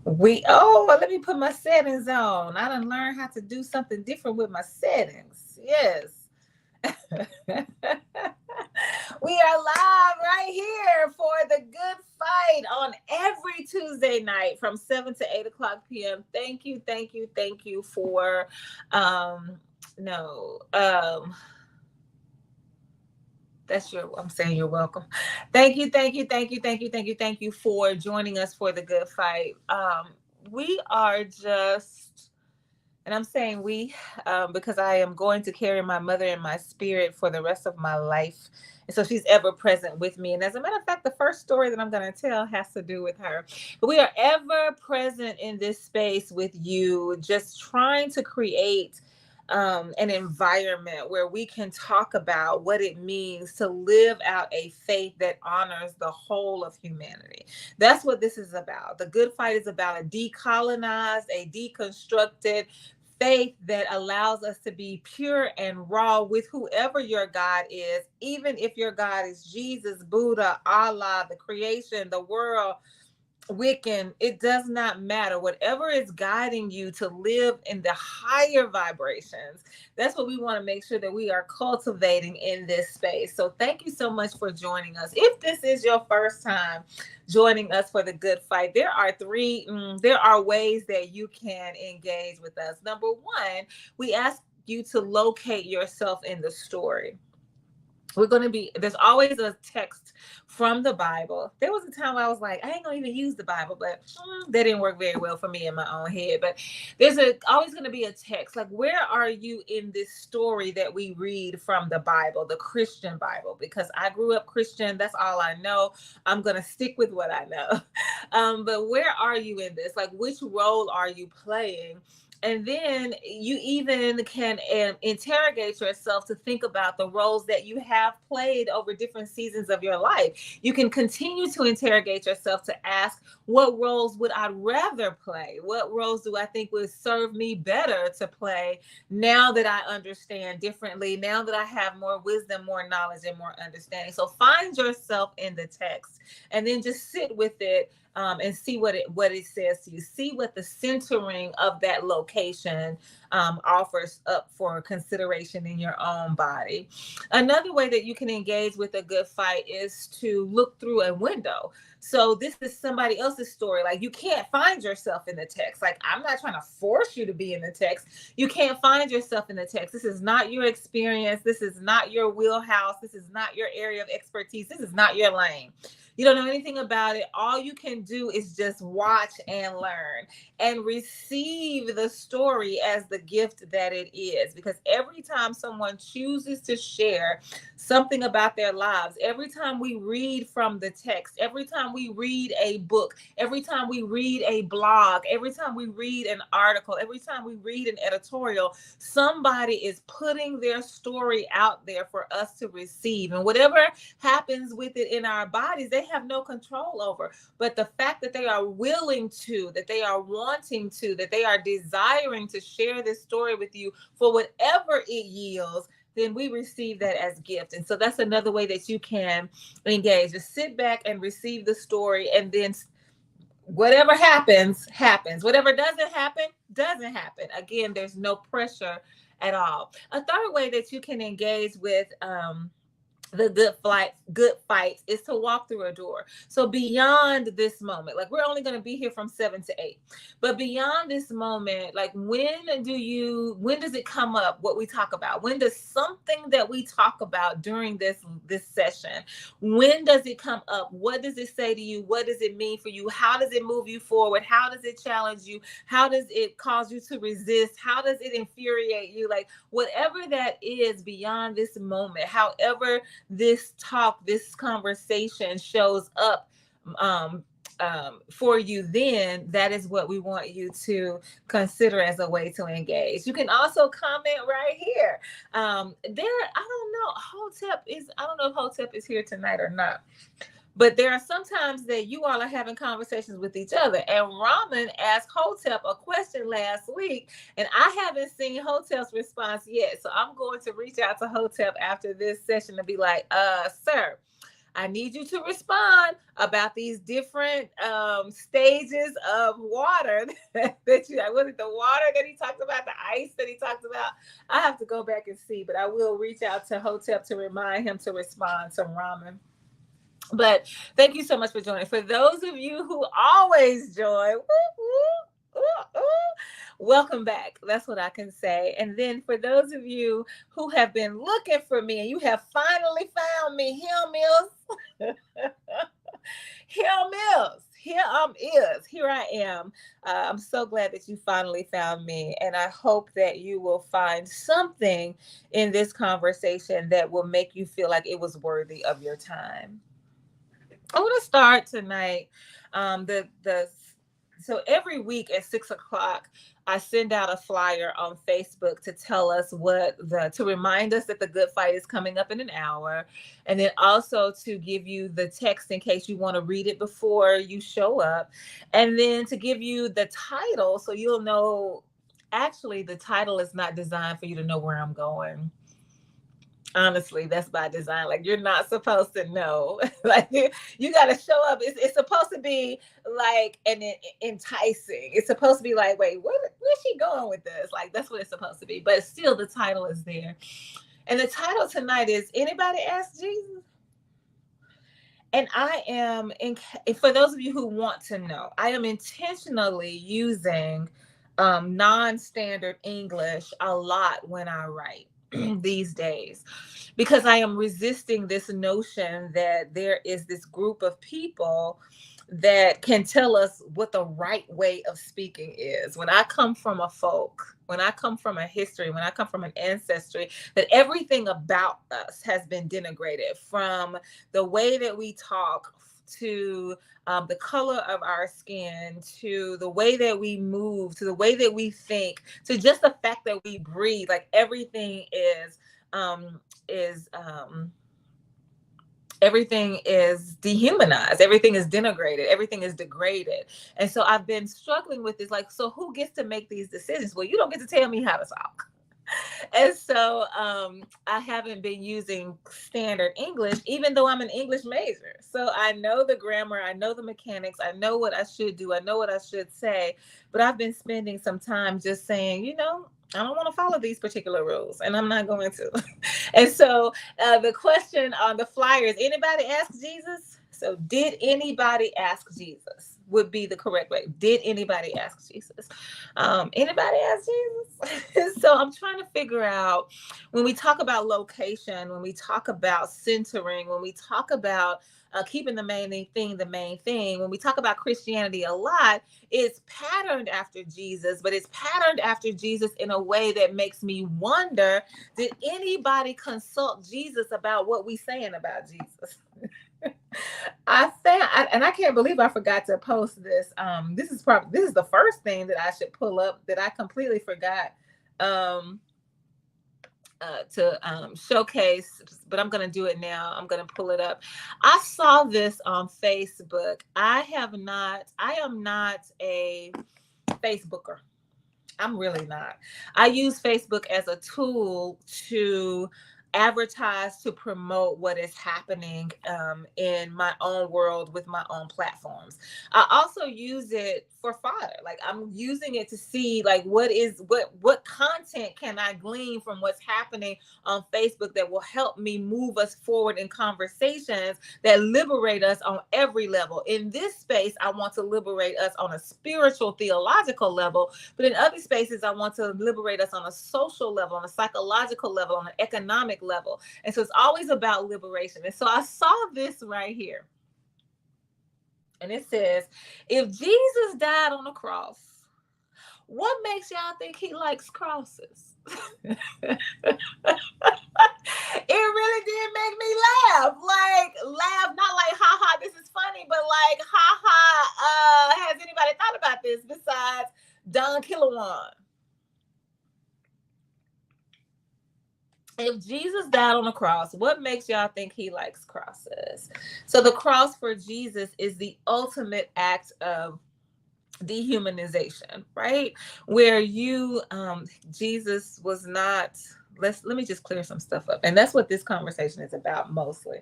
Let me put my settings on. I done learned how to do something different with my settings. Yes. We are live right here for the good fight on every Tuesday night from 7 to 8 o'clock p.m. Thank you for no that's your I'm saying you're welcome. Thank you for joining us for the good fight. We are just and I'm saying we because I am going to carry my mother in my spirit for the rest of my life. And so she's ever present with me. And as a matter of fact, the first story that I'm going to tell has to do with her. But we are ever present in this space with you, just trying to create an environment where we can talk about what it means to live out a faith that honors the whole of humanity. That's what this is about. The good fight is about a decolonized, a deconstructed faith that allows us to be pure and raw with whoever your God is, even if your God is Jesus, Buddha, Allah, the creation, the world, Wiccan, it does not matter. Whatever is guiding you to live in the higher vibrations, that's what we want to make sure that we are cultivating in this space. So thank you so much for joining us. If this is your first time joining us for the good fight, there are ways that you can engage with us. Number one, we ask you to locate yourself in the story. There's always a text from the Bible. There was a time I was like, I ain't gonna even use the Bible, but that didn't work very well for me in my own head. But always gonna be a text. Like, where are you in this story that we read from the Bible, the Christian Bible? Because I grew up Christian, that's all I know. I'm gonna stick with what I know. But where are you in this? Like, which role are you playing? And then you even can interrogate yourself to think about the roles that you have played over different seasons of your life. You can continue to interrogate yourself to ask, what roles would I rather play? What roles do I think would serve me better to play now that I understand differently, now that I have more wisdom, more knowledge, and more understanding? So find yourself in the text and then just sit with it, and see what it says to you. See what the centering of that location offers up for consideration in your own body. Another way that you can engage with a good fight is to look through a window. So this is somebody else's story. Like, you can't find yourself in the text. Like, I'm not trying to force you to be in the text. You can't find yourself in the text. This is not your experience. This is not your wheelhouse. This is not your area of expertise. This is not your lane. You don't know anything about it. All you can do is just watch and learn and receive the story as the gift that it is. Because every time someone chooses to share something about their lives, every time we read from the text, every time we read a book, every time we read a blog, every time we read an article, every time we read an editorial, somebody is putting their story out there for us to receive. And whatever happens with it in our bodies, they have no control over. But the fact that they are willing to, that they are wanting to, that they are desiring to share this story with you for whatever it yields, then we receive that as gift. And so that's another way that you can engage. Just sit back and receive the story, and then whatever happens, happens. Whatever doesn't happen, doesn't happen. Again, there's no pressure at all. A third way that you can engage with the good fights is to walk through a door. So beyond this moment, like, we're only going to be here from 7 to 8, but beyond this moment, like, when does it come up what we talk about? When does something that we talk about during this session, when does it come up? What does it say to you? What does it mean for you? How does it move you forward? How does it challenge you? How does it cause you to resist? How does it infuriate you? Like, whatever that is beyond this moment, however this talk, this conversation shows up for you, then that is what we want you to consider as a way to engage. You can also comment right here. I don't know if Hotep is here tonight or not. But there are some times that you all are having conversations with each other. And Raman asked Hotep a question last week, and I haven't seen Hotep's response yet. So I'm going to reach out to Hotep after this session to be like, sir, I need you to respond about these different stages of water that you, was it the water that he talked about, the ice that he talked about? I have to go back and see, but I will reach out to Hotep to remind him to respond to ramen. But thank you so much for joining. For those of you who always join, welcome back. That's what I can say. And then for those of you who have been looking for me and you have finally found me, Hill Mills. Hill Mills. Here I am. I'm so glad that you finally found me. And I hope that you will find something in this conversation that will make you feel like it was worthy of your time. I want to start tonight. So every week at 6 o'clock, I send out a flyer on Facebook to tell us to remind us that the good fight is coming up in an hour, and then also to give you the text in case you want to read it before you show up, and then to give you the title so you'll know. Actually, the title is not designed for you to know where I'm going. Honestly, that's by design. Like, you're not supposed to know. Like, you got to show up. It's supposed to be like enticing. It's supposed to be like, wait, where's she going with this? Like, that's what it's supposed to be. But still, the title is there. And the title tonight is Anybody Ask Jesus? And I am, for those of you who want to know, I am intentionally using non-standard English a lot when I write these days, because I am resisting this notion that there is this group of people that can tell us what the right way of speaking is. When I come from a folk, when I come from a history, when I come from an ancestry, that everything about us has been denigrated, from the way that we talk to the color of our skin, to the way that we move, to the way that we think, to just the fact that we breathe. Like, everything is everything is dehumanized, everything is denigrated, everything is degraded. And so I've been struggling with this, like, so who gets to make these decisions? Well, you don't get to tell me how to talk. And so I haven't been using standard English, even though I'm an English major. So I know the grammar, I know the mechanics, I know what I should do, I know what I should say. But I've been spending some time just saying, I don't want to follow these particular rules, and I'm not going to. And so the question on the flyer is, anybody ask Jesus? So did anybody ask Jesus would be the correct way. Did anybody ask Jesus? Anybody ask Jesus? So I'm trying to figure out, when we talk about location, when we talk about centering, when we talk about keeping the main thing, when we talk about Christianity a lot, it's patterned after Jesus, but it's patterned after Jesus in a way that makes me wonder, did anybody consult Jesus about what we saying about Jesus? I can't believe I forgot to post this. This is the first thing that I should pull up that I completely forgot to showcase, but I'm going to do it now. I'm going to pull it up. I saw this on Facebook. I am not a Facebooker. I'm really not. I use Facebook as a tool to advertise, to promote what is happening in my own world with my own platforms. I also use it for fodder. Like, I'm using it to see, like, what content can I glean from what's happening on Facebook that will help me move us forward in conversations that liberate us on every level. In this space, I want to liberate us on a spiritual, theological level, but in other spaces, I want to liberate us on a social level, on a psychological level, on an economic level. And so it's always about liberation. And so I saw this right here. And it says, if Jesus died on the cross, what makes y'all think he likes crosses? It really did make me laugh. Not like, ha, this is funny, but like, ha, has anybody thought about this besides Don Kilowan? If Jesus died on the cross, what makes y'all think he likes crosses? So the cross for Jesus is the ultimate act of dehumanization, right? Where Jesus was not, let me just clear some stuff up. And that's what this conversation is about mostly.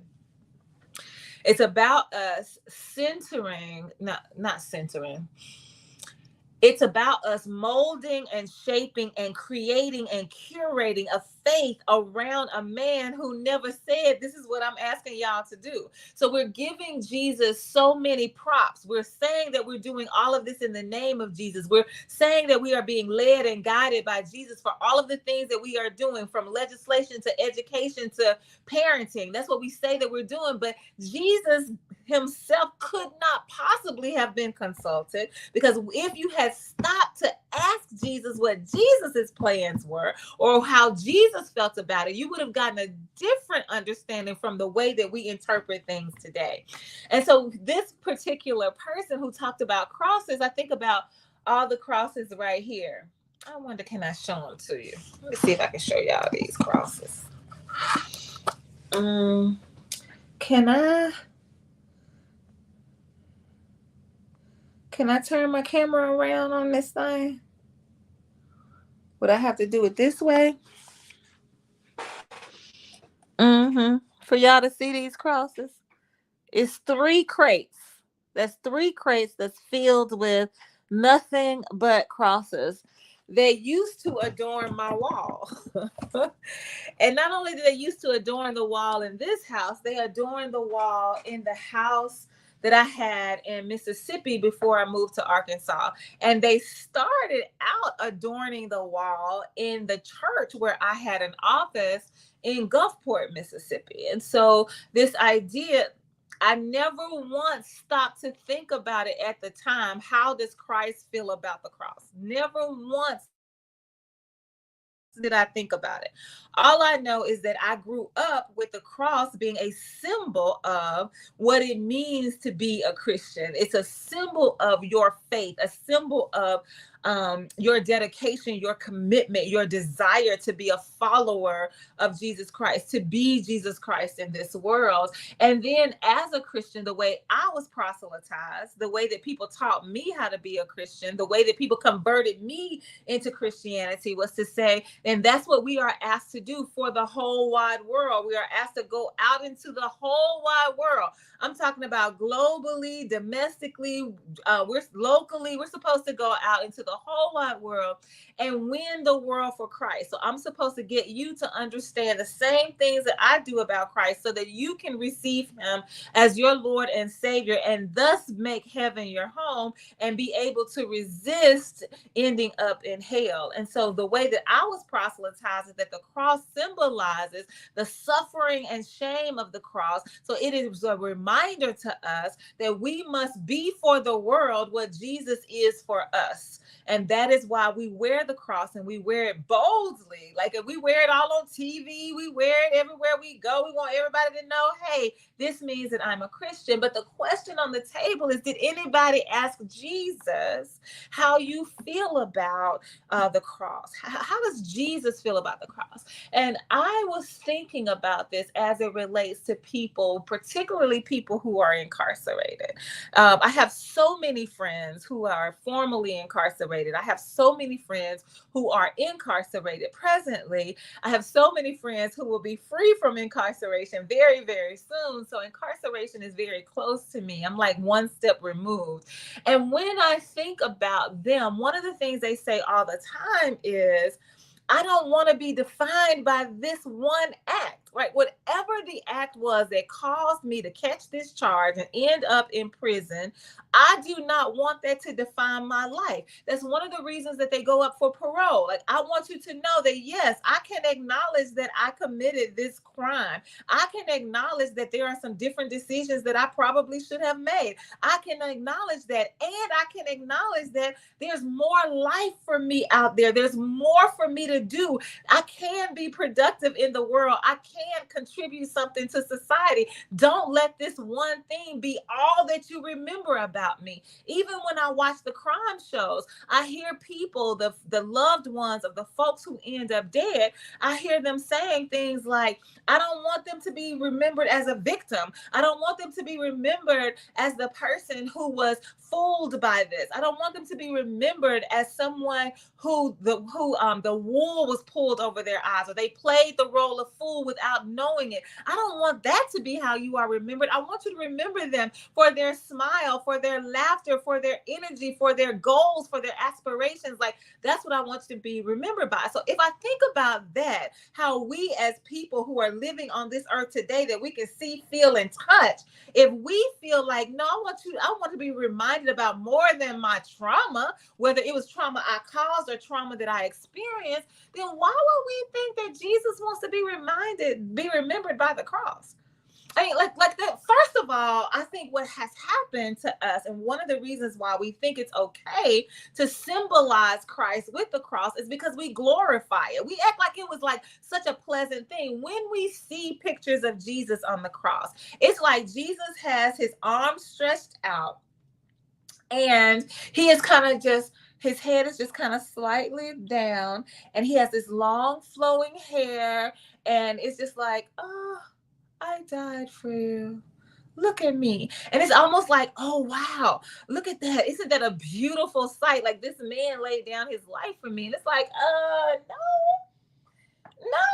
It's about us centering, not centering. It's about us molding and shaping and creating and curating a faith around a man who never said, this is what I'm asking y'all to do. So we're giving Jesus so many props. We're saying that we're doing all of this in the name of Jesus. We're saying that we are being led and guided by Jesus for all of the things that we are doing, from legislation to education to parenting. That's what we say that we're doing. But Jesus himself could not possibly have been consulted, because if you had stopped to ask Jesus what Jesus's plans were or how Jesus felt about it, you would have gotten a different understanding from the way that we interpret things today. And so this particular person who talked about crosses, I think about all the crosses right here. I wonder, can I show them to you? Let me see if I can show y'all these crosses. Can I turn my camera around on this thing? Would I have to do it this way? For y'all to see these crosses? It's 3 crates. That's 3 crates that's filled with nothing but crosses. They used to adorn my wall. And not only did they used to adorn the wall in this house, they adorned the wall in the house that I had in Mississippi before I moved to Arkansas. And they started out adorning the wall in the church where I had an office in Gulfport, Mississippi. And so this idea, I never once stopped to think about it at the time. How does Christ feel about the cross? Never once did I think about it. All I know is that I grew up with the cross being a symbol of what it means to be a Christian. It's a symbol of your faith, a symbol of your dedication, your commitment, your desire to be a follower of Jesus Christ, to be Jesus Christ in this world. And then as a Christian, the way I was proselytized, the way that people taught me how to be a Christian, the way that people converted me into Christianity was to say, and that's what we are asked to do for the whole wide world. We are asked to go out into the whole wide world. I'm talking about globally, domestically, we're supposed to go out into the whole wide world and win the world for Christ. So I'm supposed to get you to understand the same things that I do about Christ so that you can receive him as your Lord and Savior, and thus make heaven your home and be able to resist ending up in hell. And so the way that I was proselytized is that the cross symbolizes the suffering and shame of the cross. So it is a reminder to us that we must be for the world what Jesus is for us. And that is why we wear the cross, and we wear it boldly. Like, if we wear it all on TV, we wear it everywhere we go. We want everybody to know, hey, this means that I'm a Christian. But the question on the table is, did anybody ask Jesus how you feel about the cross? How does Jesus feel about the cross? And I was thinking about this as it relates to people, particularly people who are incarcerated. I have so many friends who are formerly incarcerated. I have so many friends who are incarcerated presently. I have so many friends who will be free from incarceration very, very soon. So incarceration is very close to me. I'm like one step removed. And when I think about them, one of the things they say all the time is, I don't want to be defined by this one act, right? Whatever the act was that caused me to catch this charge and end up in prison, I do not want that to define my life. That's one of the reasons that they go up for parole. Like, I want you to know that, yes, I can acknowledge that I committed this crime. I can acknowledge that there are some different decisions that I probably should have made. I can acknowledge that. And I can acknowledge that there's more life for me out there. There's more for me to do. I can be productive in the world. I can contribute something to society. Don't let this one thing be all that you remember about me. Even when I watch the crime shows, I hear people, the loved ones of the folks who end up dead, I hear them saying things like, I don't want them to be remembered as a victim. I don't want them to be remembered as the person who was fooled by this. I don't want them to be remembered as someone who the wool was pulled over their eyes, or they played the role of fool without without knowing it. I don't want that to be how you are remembered. I want you to remember them for their smile, for their laughter, for their energy, for their goals, for their aspirations. Like, that's what I want you to be remembered by. So if I think about that, how we as people who are living on this earth today, that we can see, feel, and touch, if we feel like, no, I want to be reminded about more than my trauma, whether it was trauma I caused or trauma that I experienced, then why would we think that Jesus wants to be remembered by the cross? I mean, like that. First of all, I think what has happened to us, and one of the reasons why we think it's okay to symbolize Christ with the cross, is because we glorify it. We act like it was like such a pleasant thing. When we see pictures of Jesus on the cross, it's like Jesus has his arms stretched out, and he is kind of just, his head is just kind of slightly down, and he has this long flowing hair, and it's just like, oh, I died for you. Look at me. And it's almost like, oh, wow, look at that. Isn't that a beautiful sight? Like, this man laid down his life for me. And it's like,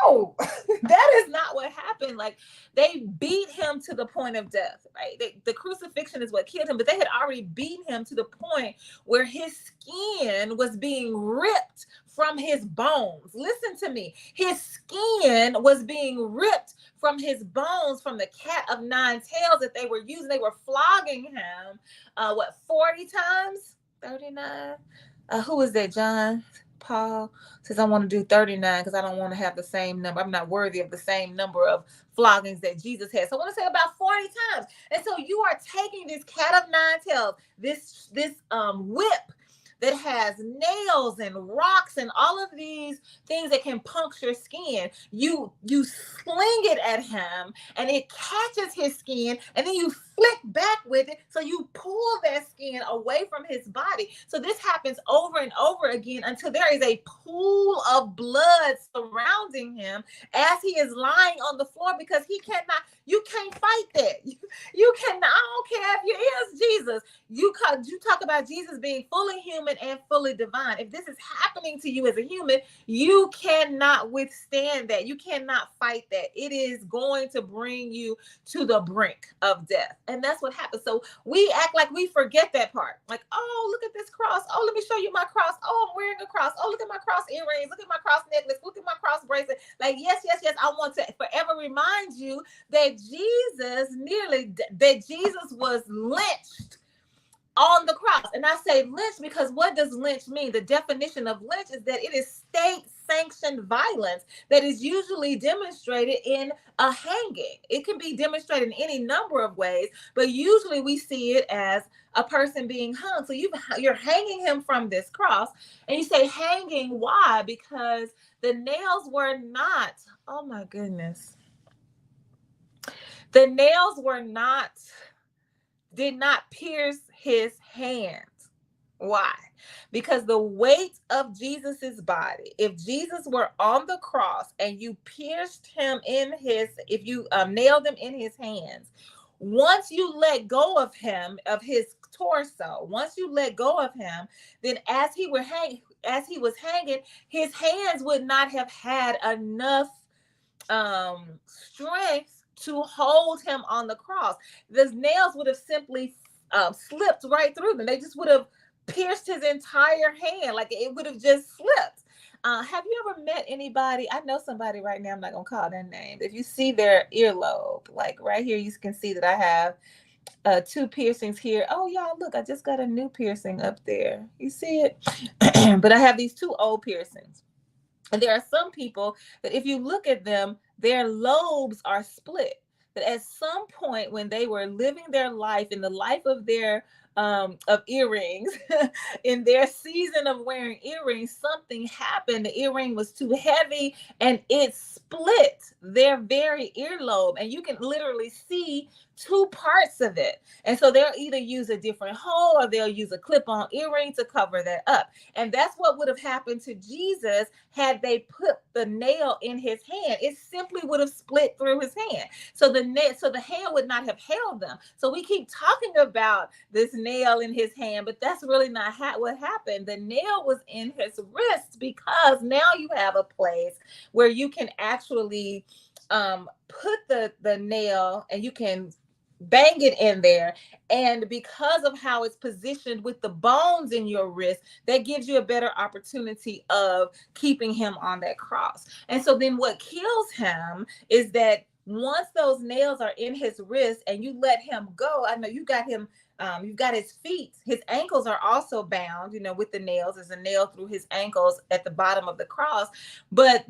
no, that is not what happened. Like, they beat him to the point of death, right? The crucifixion is what killed him, but they had already beaten him to the point where his skin was being ripped from his bones. Listen to me. His skin was being ripped from his bones, from the cat of nine tails that they were using. They were flogging him, 40 times? 39? Who was that, John? Paul says, I want to do 39 because I don't want to have the same number. I'm not worthy of the same number of floggings that Jesus had. So I want to say about 40 times. And so you are taking this cat of nine tails, this whip that has nails and rocks and all of these things that can puncture skin. You sling it at him, and it catches his skin, and then you flick back with it, so you pull that skin away from his body. So this happens over and over again until there is a pool of blood surrounding him as he is lying on the floor, because you can't fight that. You cannot. I don't care if you is Jesus. You talk about Jesus being fully human and fully divine. If this is happening to you as a human, you cannot withstand that. You cannot fight that. It is going to bring you to the brink of death. And that's what happens. So we act like we forget that part. Like, oh, look at this cross. Oh, let me show you my cross. Oh, I'm wearing a cross. Oh, look at my cross earrings. Look at my cross necklace. Look at my cross bracelet. Like, yes. I want to forever remind you that Jesus was lynched on the cross. And I say lynch because what does lynch mean? The definition of lynch is that it is state-sanctioned violence that is usually demonstrated in a hanging. It can be demonstrated in any number of ways, but usually we see it as a person being hung. So you're hanging him from this cross, and you say hanging, why? Because the nails were not, oh my goodness. The nails did not pierce his hands. Why? Because the weight of Jesus's body, if Jesus were on the cross and you pierced him if you nailed him in his hands, once you let go of him, of his torso, once you let go of him, then as he was hanging, his hands would not have had enough strength to hold him on the cross. The nails would have simply slipped right through them. They just would have pierced his entire hand. Like, it would have just slipped. Have you ever met anybody? I know somebody right now, I'm not gonna call their name. If you see their earlobe, like right here, you can see that I have 2 piercings here. Oh, y'all, look, I just got a new piercing up there. You see it? But I have these 2 old piercings. And there are some people that if you look at them, their lobes are split. But at some point when they were living their life, in the life of their of earrings, in their season of wearing earrings, something happened. The earring was too heavy and it split their very earlobe. And you can literally see 2 parts of it. And so they'll either use a different hole or they'll use a clip-on earring to cover that up. And that's what would have happened to Jesus had they put the nail in his hand. It simply would have split through his hand. So the hand would not have held them. So we keep talking about this nail in his hand, but that's really not what happened. The nail was in his wrist because now you have a place where you can actually put the nail, and you can bang it in there. And because of how it's positioned with the bones in your wrist, that gives you a better opportunity of keeping him on that cross. And so then what kills him is that once those nails are in his wrist and you let him go, I know you got him, you've got his feet, his ankles are also bound, with the nails. There's a nail through his ankles at the bottom of the cross. But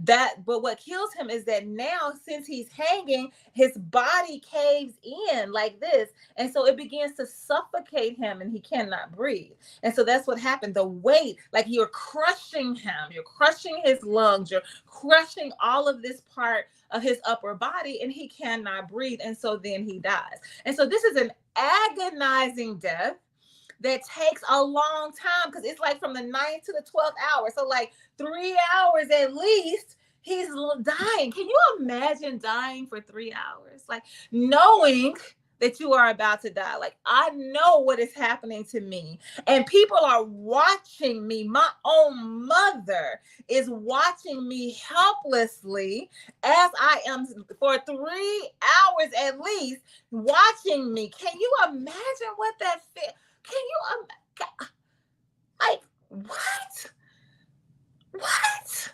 what kills him is that now, since he's hanging, his body caves in like this. And so it begins to suffocate him and he cannot breathe. And so that's what happened. The weight, like you're crushing him, you're crushing his lungs, you're crushing all of this part of his upper body, and he cannot breathe. And so then he dies. And so this is an agonizing death that takes a long time, because it's like from the 9th to the 12th hour. So like 3 hours at least, he's dying. Can you imagine dying for 3 hours? Like knowing that you are about to die. Like I know what is happening to me, and people are watching me. My own mother is watching me helplessly as I am for 3 hours at least, watching me. Can you imagine what that feels? Can you like what? What?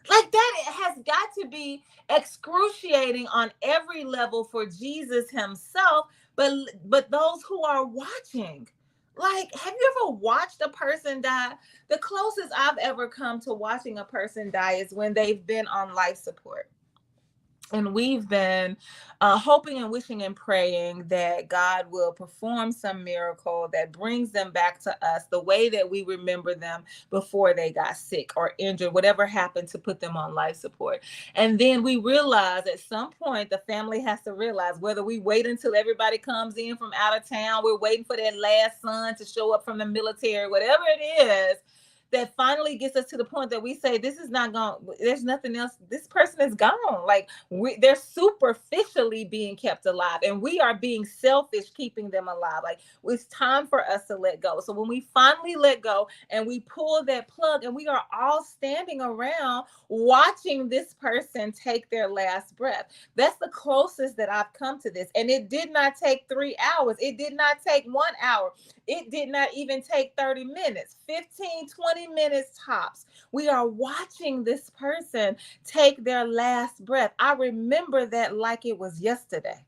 Like that has got to be excruciating on every level for Jesus himself, but those who are watching. Like, have you ever watched a person die? The closest I've ever come to watching a person die is when they've been on life support. And we've been hoping and wishing and praying that God will perform some miracle that brings them back to us the way that we remember them before they got sick or injured, whatever happened to put them on life support. And then we realize at some point, the family has to realize, whether we wait until everybody comes in from out of town, we're waiting for that last son to show up from the military, whatever it is, that finally gets us to the point that we say, this is not going, there's nothing else. This person is gone. Like they're superficially being kept alive, and we are being selfish keeping them alive. Like it's time for us to let go. So when we finally let go and we pull that plug, and we are all standing around watching this person take their last breath, that's the closest that I've come to this. And it did not take 3 hours. It did not take 1 hour. It did not even take 30 minutes, 15, 20 minutes tops. We are watching this person take their last breath. I remember that like it was yesterday.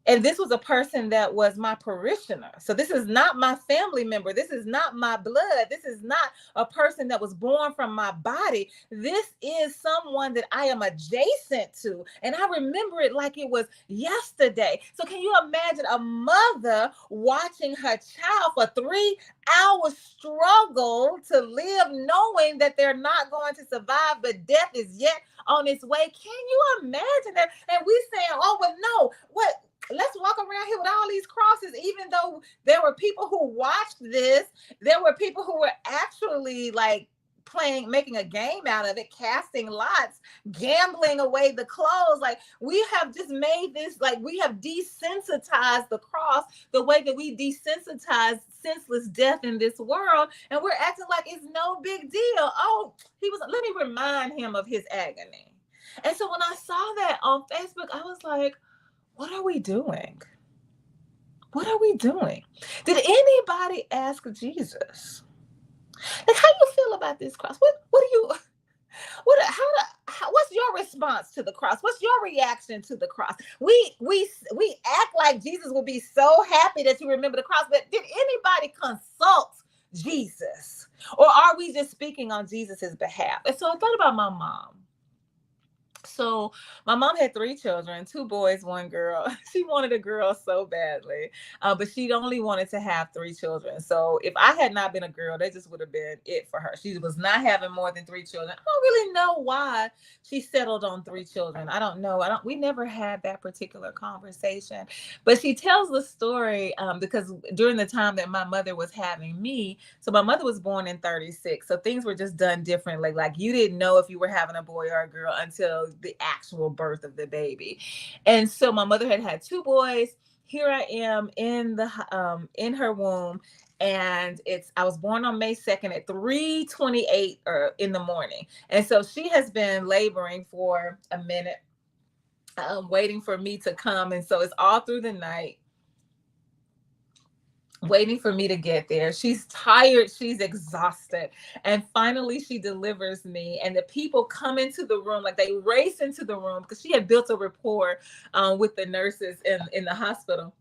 And this was a person that was my parishioner. So this is not my family member. This is not my blood. This is not a person that was born from my body. This is someone that I am adjacent to. And I remember it like it was yesterday. So can you imagine a mother watching her child for 3 hours struggle to live, knowing that they're not going to survive, but death is yet on its way? Can you imagine that? And we saying, oh, well, no, what? Let's walk around here with all these crosses, even though there were people who watched this. There were people who were actually like making a game out of it, casting lots, gambling away the clothes. Like we have just made this, like we have desensitized the cross the way that we desensitize senseless death in this world. And we're acting like it's no big deal. Oh, let me remind him of his agony. And so when I saw that on Facebook, I was like, what are we doing? What are we doing? Did anybody ask Jesus? Like, how you feel about this cross? What's your response to the cross? What's your reaction to the cross? We act like Jesus will be so happy that you remember the cross, but did anybody consult Jesus? Or are we just speaking on Jesus's behalf? And so I thought about my mom. So my mom had 3 children, 2 boys, 1 girl. She wanted a girl so badly, but she only wanted to have 3 children. So if I had not been a girl, that just would have been it for her. She was not having more than 3 children. I don't really know why she settled on 3 children. I don't know. We never had that particular conversation. But she tells the story because during the time that my mother was having me, so my mother was born in 1936. So things were just done differently. Like you didn't know if you were having a boy or a girl until the actual birth of the baby. And so my mother had 2 boys. Here I am in her womb, and I was born on May 2nd at 3:28 in the morning. And so she has been laboring for a minute. waiting for me to come. And so it's all through the night, waiting for me to get there. She's tired, she's exhausted. And finally she delivers me. And the people come into the room, like they race into the room because she had built a rapport with the nurses in the hospital.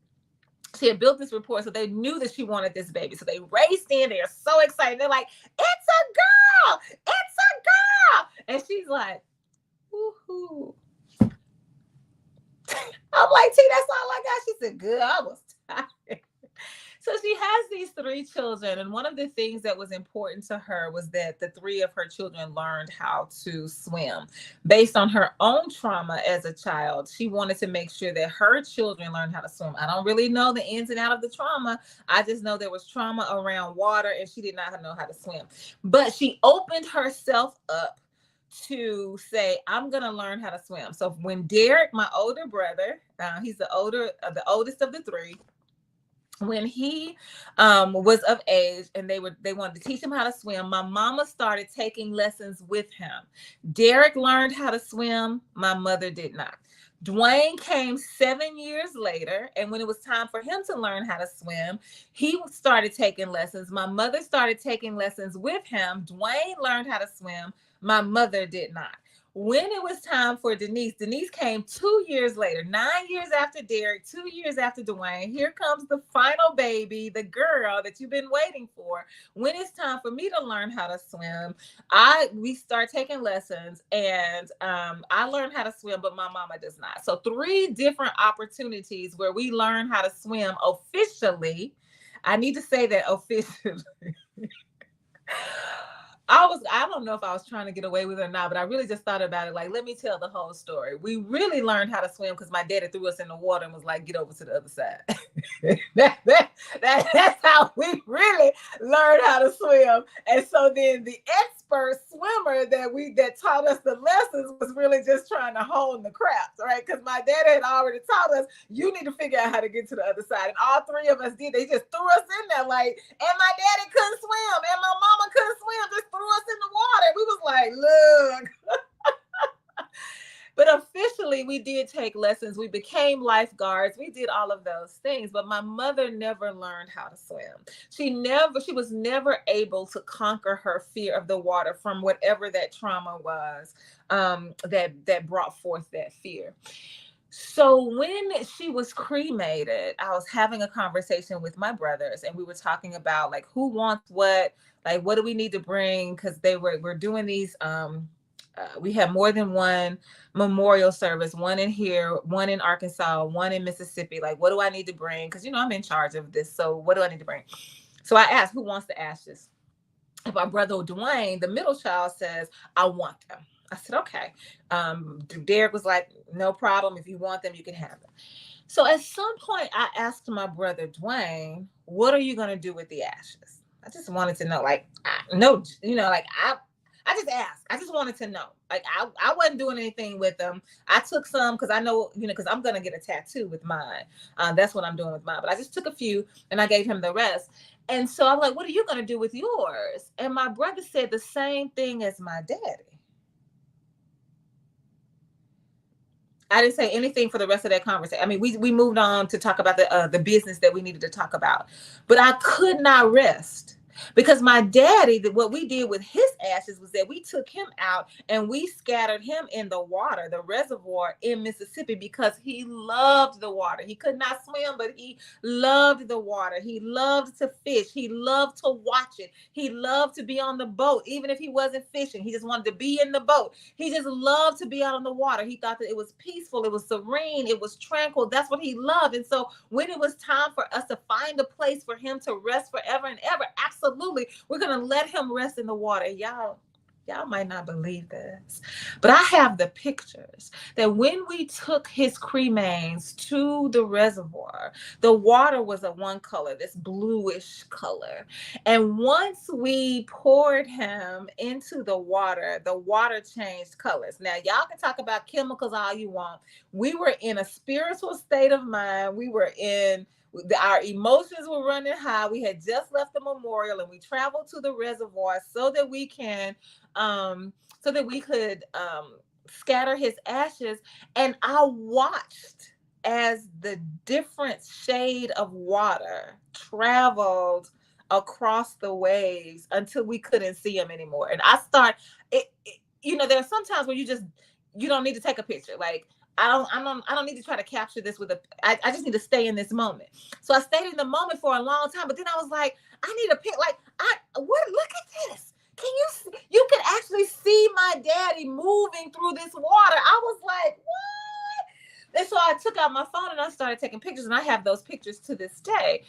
She had built this rapport, so they knew that she wanted this baby. So they raced in. They're so excited. They're like, "It's a girl! It's a girl!" And she's like, "Woohoo!" I'm like, "T, that's all I got." She said, "Good." I was tired. So she has these 3 children, and one of the things that was important to her was that the 3 of her children learned how to swim. Based on her own trauma as a child, she wanted to make sure that her children learned how to swim. I don't really know the ins and outs of the trauma. I just know there was trauma around water, and she did not know how to swim. But she opened herself up to say, I'm gonna learn how to swim. So when Derek, my older brother, he's the oldest of the 3, when he was of age and they wanted to teach him how to swim, my mama started taking lessons with him. Derek learned how to swim. My mother did not. Dwayne came 7 years later, and when it was time for him to learn how to swim, he started taking lessons. My mother started taking lessons with him. Dwayne learned how to swim. My mother did not. When it was time for Denise came 2 years later, 9 years after Derek, 2 years after Dwayne. Here comes the final baby, the girl that you've been waiting for. When it's time for me to learn how to swim, we start taking lessons, and I learned how to swim, but my mama does not. So 3 different opportunities where we learn how to swim officially. I need to say that officially. I don't know if I was trying to get away with it or not, but I really just thought about it. Like, let me tell the whole story. We really learned how to swim because my daddy threw us in the water and was like, get over to the other side. That's how we really learned how to swim. And so then the expert swimmer that taught us the lessons was really just trying to hone the craft, right? Because my daddy had already taught us, you need to figure out how to get to the other side. And all 3 of us did. They just threw us in there like, and my daddy couldn't swim, and my mama couldn't swim, just threw us in the water. We was like, look. But officially, we did take lessons. We became lifeguards. We did all of those things. But my mother never learned how to swim. She was never able to conquer her fear of the water from whatever that trauma was that brought forth that fear. So when she was cremated, I was having a conversation with my brothers, and we were talking about like who wants what, like what do we need to bring, because we're doing these we have more than one memorial service, one in here, one in Arkansas, one in Mississippi. Like, what do I need to bring? Because I'm in charge of this. So what do I need to bring? So I asked, who wants the ashes? And my brother Dwayne, the middle child, says, I want them. I said, okay. Derek was like, no problem. If you want them, you can have them. So at some point, I asked my brother Dwayne, what are you going to do with the ashes? I just wanted to know, like, I just asked. I just wanted to know. Like, I wasn't doing anything with them. I took some because I know, because I'm going to get a tattoo with mine. That's what I'm doing with mine. But I just took a few and I gave him the rest. And so I'm like, what are you going to do with yours? And my brother said the same thing as my daddy. I didn't say anything for the rest of that conversation. I mean, we moved on to talk about the business that we needed to talk about. But I could not rest. Because my daddy, what we did with his ashes was that we took him out and we scattered him in the water, the reservoir in Mississippi, because he loved the water. He could not swim, but he loved the water. He loved to fish. He loved to watch it. He loved to be on the boat, even if he wasn't fishing. He just wanted to be in the boat. He just loved to be out on the water. He thought that it was peaceful. It was serene. It was tranquil. That's what he loved. And so when it was time for us to find a place for him to rest forever and ever, absolutely, we're going to let him rest in the water. Y'all might not believe this, but I have the pictures that when we took his cremains to the reservoir, the water was a one color, this bluish color. And once we poured him into the water changed colors. Now, y'all can talk about chemicals all you want. We were in a spiritual state of mind. Our emotions were running high. We had just left the memorial and we traveled to the reservoir so that we could scatter his ashes, and I watched as the different shade of water traveled across the waves until we couldn't see him anymore. And there are some times where you don't need to take a picture. Like, I don't need to try to capture this I just need to stay in this moment. So I stayed in the moment for a long time, but then I was like, I need a pic. Like, look at this. You can actually see my daddy moving through this water. I was like, what? And so I took out my phone and I started taking pictures, and I have those pictures to this day.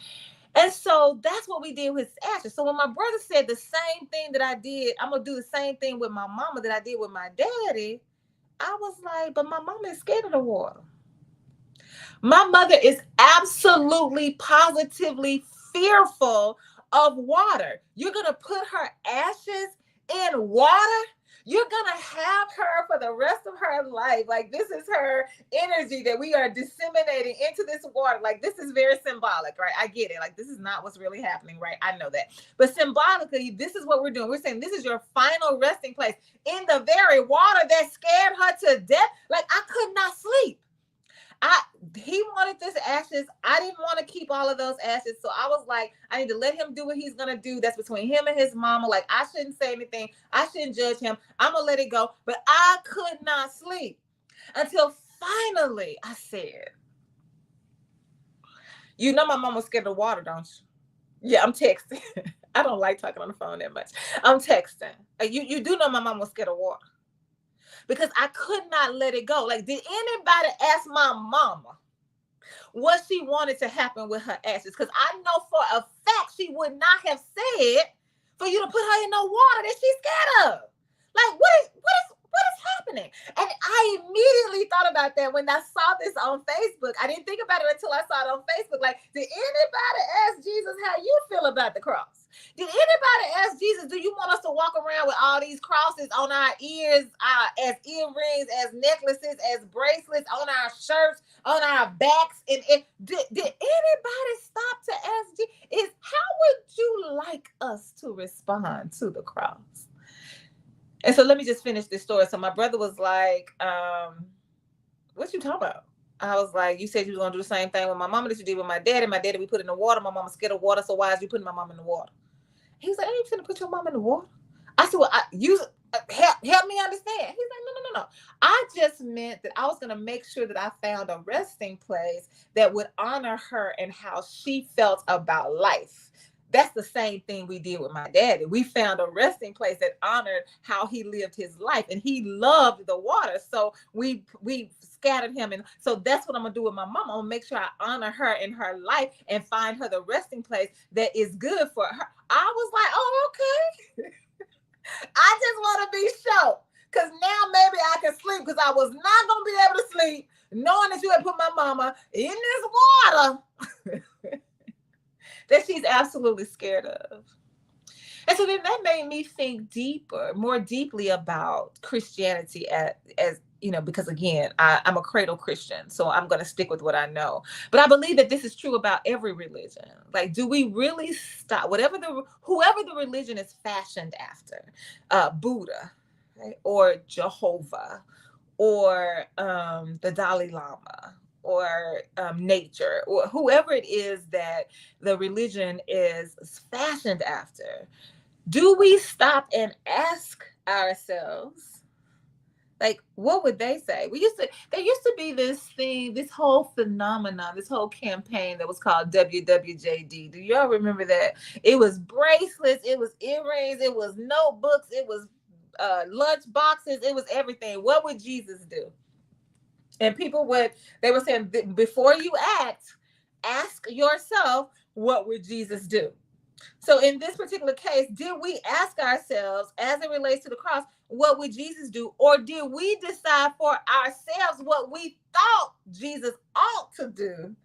And so that's what we did with ashes. So when my brother said the same thing that I did, I'm going to do the same thing with my mama that I did with my daddy, I was like, but my mama is scared of the water. My mother is absolutely, positively fearful of water. You're going to put her ashes in water? You're going to have her for the rest of her life. Like, this is her energy that we are disseminating into this water. Like, this is very symbolic, right? I get it. Like, this is not what's really happening, right? I know that. But symbolically, this is what we're doing. We're saying this is your final resting place in the very water that scared her to death. Like, I could not sleep. He wanted this ashes. I didn't want to keep all of those ashes. So I was like, I need to let him do what he's going to do. That's between him and his mama. Like, I shouldn't say anything. I shouldn't judge him. I'm going to let it go. But I could not sleep until finally I said, you know, my mom was scared of water, don't you? Yeah, I'm texting. I don't like talking on the phone that much. I'm texting. You do know my mom was scared of water. Because I could not let it go. Like, did anybody ask my mama what she wanted to happen with her ashes? Because I know for a fact she would not have said for you to put her in no water that she's scared of. Like, what is happening? And I immediately thought about that when I saw this on Facebook. I didn't think about it until I saw it on Facebook. Like, did anybody ask Jesus how you feel about the cross? Did anybody ask Jesus, do you want us to walk around with all these crosses on our ears, as earrings, as necklaces, as bracelets, on our shirts, on our backs? And did anybody stop to ask Jesus, how would you like us to respond to the cross? And so let me just finish this story. So my brother was like, what you talking about? I was like, you said you was going to do the same thing with my mama that you did with my daddy. My daddy, we put in the water. My mama's scared of water. So why is you putting my mama in the water? He was like, I ain't finna put your mama in the water. I said, well, help me understand. He's like, no. I just meant that I was going to make sure that I found a resting place that would honor her and how she felt about life. That's the same thing we did with my daddy. We found a resting place that honored how he lived his life, and he loved the water. So we scattered him. And so that's what I'm going to do with my mom. I'm going to make sure I honor her in her life and find her the resting place that is good for her. I was like, oh, okay. I just want to be sure, because now maybe I can sleep, because I was not going to be able to sleep knowing that you had put my mama in this water that she's absolutely scared of. And so then that made me think more deeply about Christianity as you know, because again, I'm a cradle Christian, so I'm going to stick with what I know. But I believe that this is true about every religion. Like, do we really stop, whoever the religion is fashioned after, Buddha, right? Or Jehovah, or the Dalai Lama, or nature, or whoever it is that the religion is fashioned after, do we stop and ask ourselves, like, what would they say? There used to be this thing, this whole phenomenon, this whole campaign that was called WWJD. Do y'all remember that? It was bracelets, it was earrings, it was notebooks, it was lunch boxes, it was everything. What would Jesus do? And they were saying, before you ask yourself, what would Jesus do? So in this particular case, did we ask ourselves, as it relates to the cross, what would Jesus do? Or did we decide for ourselves what we thought Jesus ought to do?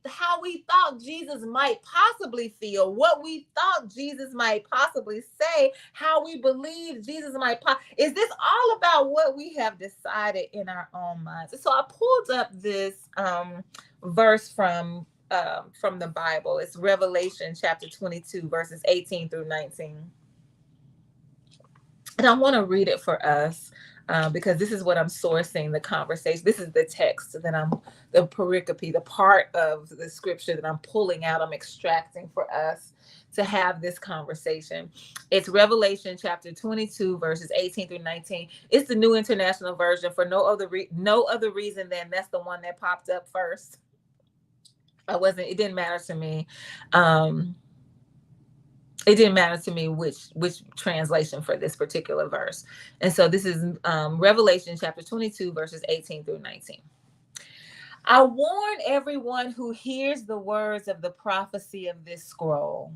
How we thought Jesus might possibly feel, what we thought Jesus might possibly say, how we believe Jesus might is this all about what we have decided in our own minds? So I pulled up this verse from the Bible. It's Revelation chapter 22, verses 18 through 19. And I want to read it for us. because this is what I'm sourcing the conversation. This is the text that the pericope, the part of the scripture that I'm pulling out, I'm extracting for us to have this conversation. It's Revelation chapter 22, verses 18 through 19. It's the New International Version for no other reason than that's the one that popped up first. It didn't matter to me. It didn't matter to me which translation for this particular verse. And so this is Revelation chapter 22, verses 18 through 19. I warn everyone who hears the words of the prophecy of this scroll.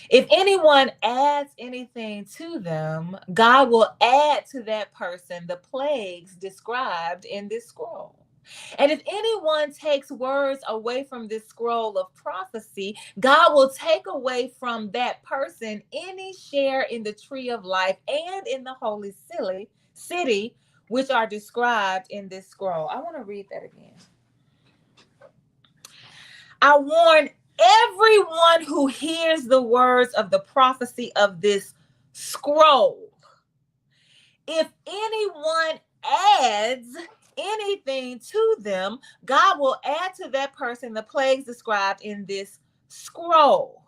If anyone adds anything to them, God will add to that person the plagues described in this scroll. And if anyone takes words away from this scroll of prophecy, God will take away from that person any share in the tree of life and in the holy city, which are described in this scroll. I want to read that again. I warn everyone who hears the words of the prophecy of this scroll. If anyone adds anything to them, God will add to that person the plagues described in this scroll.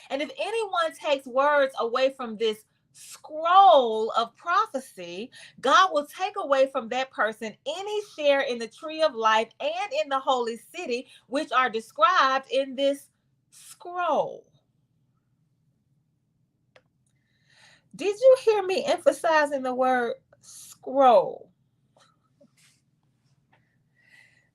And if anyone takes words away from this scroll of prophecy, God will take away from that person any share in the tree of life and in the holy city, which are described in this scroll. Did you hear me emphasizing the word scroll?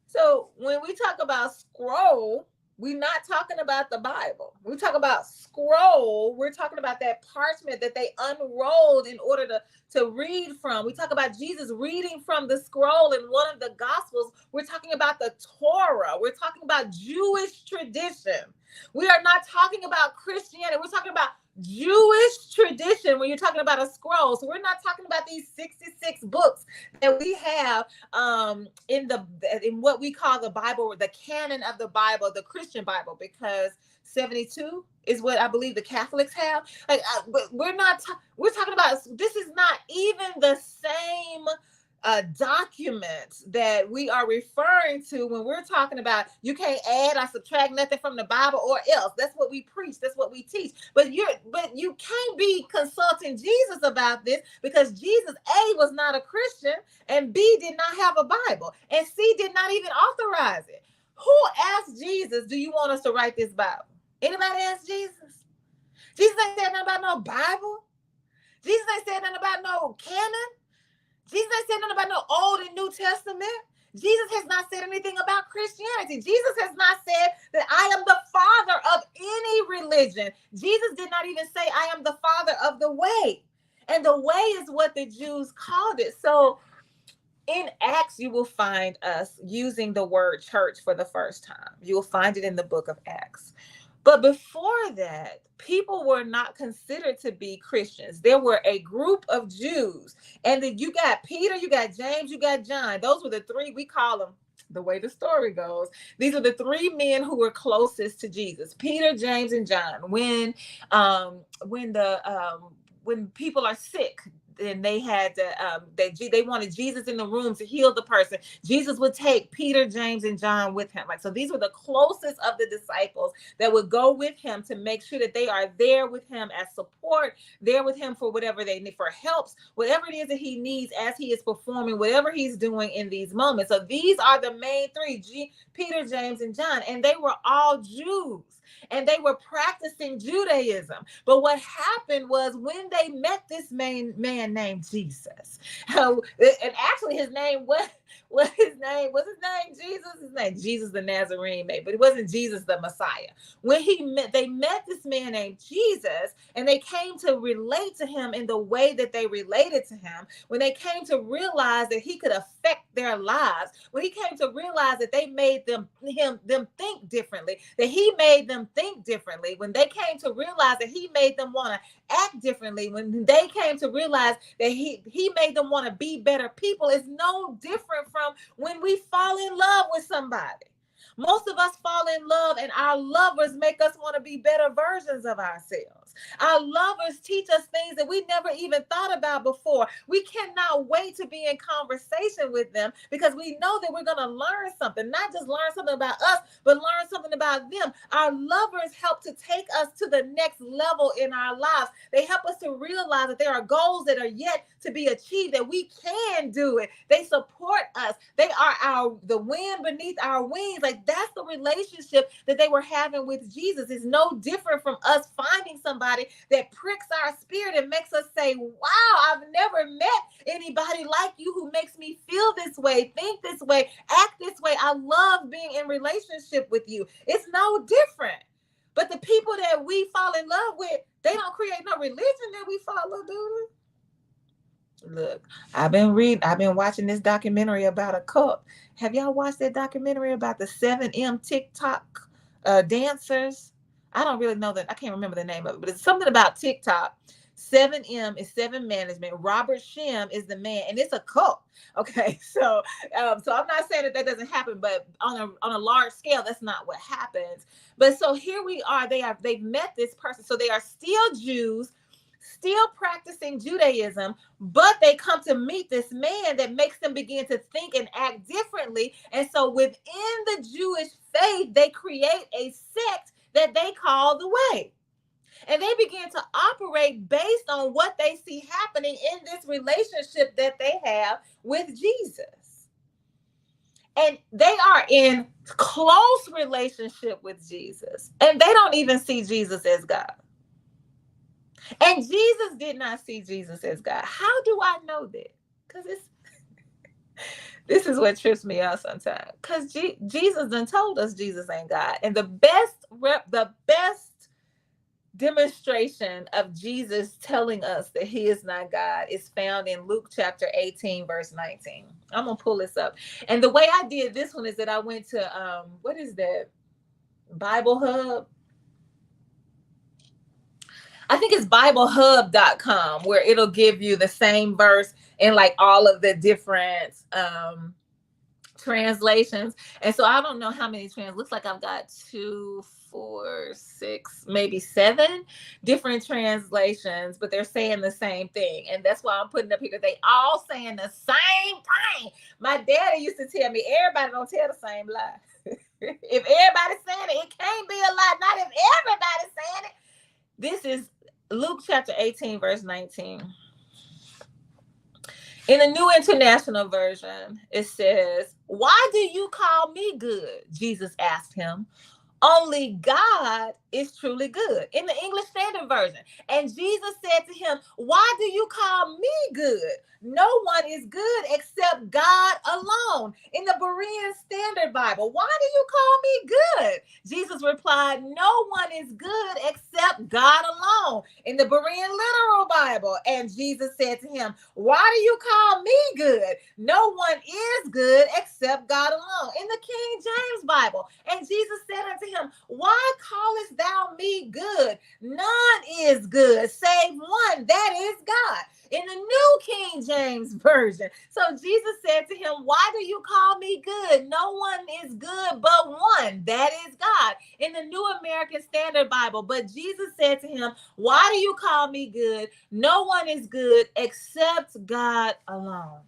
So when we talk about scroll, we're not talking about the Bible. We talk about scroll. We're talking about that parchment that they unrolled in order to read from. We talk about Jesus reading from the scroll in one of the Gospels. We're talking about the Torah. We're talking about Jewish tradition. We are not talking about Christianity. We're talking about Jewish tradition when you're talking about a scroll. So we're not talking about these 66 books that we have in what we call the Bible, the canon of the Bible, the Christian Bible, because 72 is what I believe the Catholics have. But we're talking about, this is not even the same document that we are referring to when we're talking about you can't add or subtract nothing from the Bible or else. That's what we preach. That's what we teach. But you can't be consulting Jesus about this, because Jesus, A, was not a Christian, and B, did not have a Bible, and C, did not even authorize it. Who asked Jesus, do you want us to write this Bible? Anybody ask Jesus? Jesus ain't said nothing about no Bible. Jesus ain't said nothing about no canon. Jesus ain't said nothing about no Old and New Testament. Jesus has not said anything about Christianity. Jesus has not said that I am the father of any religion. Jesus did not even say I am the father of the way. And the way is what the Jews called it. So in Acts, you will find us using the word church for the first time. You will find it in the book of Acts. But before that, people were not considered to be Christians. There were a group of Jews. And then you got Peter, you got James, you got John. Those were the three, we call them, the way the story goes, these are the three men who were closest to Jesus: Peter, James, and John. When people are sick, and they had to, they wanted Jesus in the room to heal the person, Jesus would take Peter, James, and John with him. So these were the closest of the disciples that would go with him to make sure that they are there with him as support, there with him for whatever they need, for helps, whatever it is that he needs as he is performing, whatever he's doing in these moments. So these are the main three: Peter, James, and John. And they were all Jews, and they were practicing Judaism. But what happened was, when they met this man named Jesus, and actually his name was his name Jesus the Nazarene, maybe, but it wasn't Jesus the Messiah. When they met this man named Jesus, and they came to relate to him in the way that they related to him, when they came to realize that he could affect their lives, when he came to realize that they made them think differently, that he made them think differently, when they came to realize that he made them want to act differently, when they came to realize that he made them want to be better people, is no different from when we fall in love with somebody. Most of us fall in love, and our lovers make us want to be better versions of ourselves. talks. Our lovers teach us things that we never even thought about before. We cannot wait to be in conversation with them because we know that we're going to learn something, not just learn something about us, but learn something about them. Our lovers help to take us to the next level in our lives. They help us to realize that there are goals that are yet to be achieved, that we can do it. They support us. They are the wind beneath our wings. Like, that's the relationship that they were having with Jesus. It's no different from us finding somebody that pricks our spirit and makes us say, wow, I've never met anybody like you who makes me feel this way, think this way, act this way. I love being in relationship with you. It's no different. But the people that we fall in love with, they don't create no religion that we follow, do they? Look, I've been watching this documentary about a cult. Have y'all watched that documentary about the 7M TikTok dancers? I don't really know that. I can't remember the name of it, but it's something about TikTok. 7M is 7 Management. Robert Shem is the man, and it's a cult. Okay, so I'm not saying that doesn't happen, but on a large scale, that's not what happens. But so here we are. They've met this person, so they are still Jews, still practicing Judaism, but they come to meet this man that makes them begin to think and act differently. And so within the Jewish faith, they create a sect that they call the Way. And they begin to operate based on what they see happening in this relationship that they have with Jesus. And they are in close relationship with Jesus. And they don't even see Jesus as God. And Jesus did not see Jesus as God. How do I know that? Because this is what trips me out sometimes. Because Jesus done told us Jesus ain't God. And the best demonstration of Jesus telling us that he is not God is found in Luke chapter 18, verse 19. I'm going to pull this up. And the way I did this one is that I went to, what is that? Bible Hub. I think it's BibleHub.com, where it'll give you the same verse in like all of the different translations. And so I don't know how many looks like I've got 2, 4, 6, maybe 7 different translations, but they're saying the same thing. And that's why I'm putting up here. They all saying the same thing. My daddy used to tell me, everybody don't tell the same lie. If everybody's saying it, it can't be a lie. Not if everybody's saying it. This is Luke chapter 18, verse 19. In the New International Version, it says, "Why do you call me good?" Jesus asked him. "Only God is truly good." In the English Standard Version, "And Jesus said to him, why do you call me good? No one is good except God alone." In the Berean Standard Bible, "Why do you call me good?" Jesus replied, "No one is good except God alone." In the Berean Literal Bible, "And Jesus said to him, why do you call me good? No one is good except God alone." In the King James Bible, "And Jesus said unto him, why callest thou me good? None is good save one, that is God." In the New King James Version, "So Jesus said to him, why do you call me good? No one is good but one, that is God." In the New American Standard Bible, "But Jesus said to him, why do you call me good? No one is good except God alone."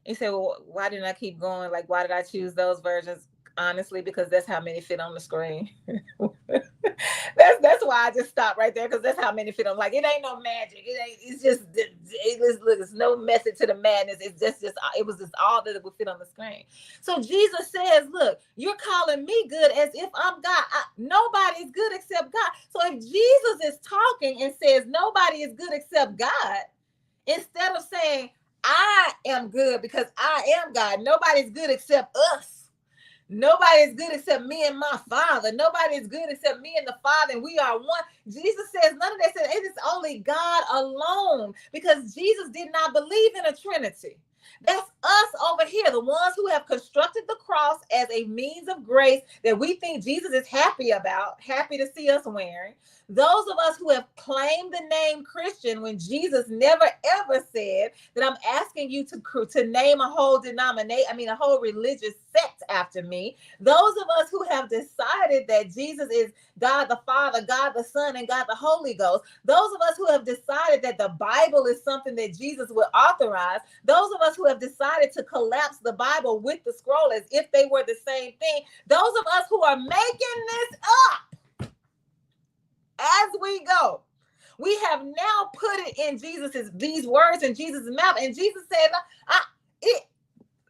You say, well, why didn't I keep going? Like, why did I choose those versions? Honestly, because that's how many fit on the screen. That's why I just stopped right there, because that's how many fit on. Like, it ain't no magic. It's just look, it's no method to the madness. It's just it was just all that it would fit on the screen. So Jesus says, look, you're calling me good as if I'm God. Nobody is good except God. So if Jesus is talking and says nobody is good except God, instead of saying I am good because I am God, nobody's good except us. Nobody is good except me and my Father. Nobody is good except me and the Father, and we are one. Jesus says none of that. Says it is only God alone, because Jesus did not believe in a Trinity. That's us over here, the ones who have constructed the cross as a means of grace that we think Jesus is happy about, happy to see us wearing. Those of us who have claimed the name Christian when Jesus never ever said that I'm asking you to name a whole a whole religious sect after me. Those of us who have decided that Jesus is God the Father, God the Son, and God the Holy Ghost. Those of us who have decided that the Bible is something that Jesus would authorize. Those of us who have decided to collapse the Bible with the scroll as if they were the same thing. Those of us who are making this up as we go. We have now put it in these words in Jesus' mouth. And Jesus said,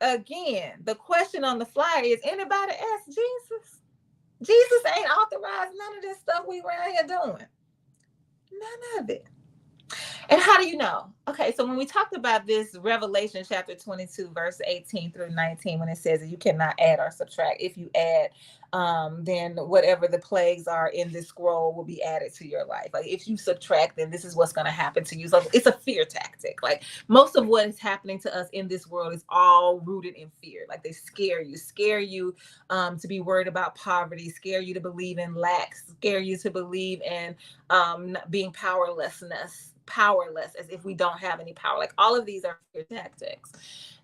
again, the question on the flyer is, anybody ask Jesus? Jesus ain't authorized none of this stuff we around here doing. None of it. And how do you know? Okay, so when we talked about this, Revelation chapter 22, verse 18 through 19, when it says that you cannot add or subtract. If you add, then whatever the plagues are in this scroll will be added to your life. Like if you subtract, then this is what's going to happen to you. So it's a fear tactic. Like most of what is happening to us in this world is all rooted in fear. Like they scare you to be worried about poverty, scare you to believe in lack, scare you to believe in being powerless as if we don't have any power. Like all of these are fear tactics.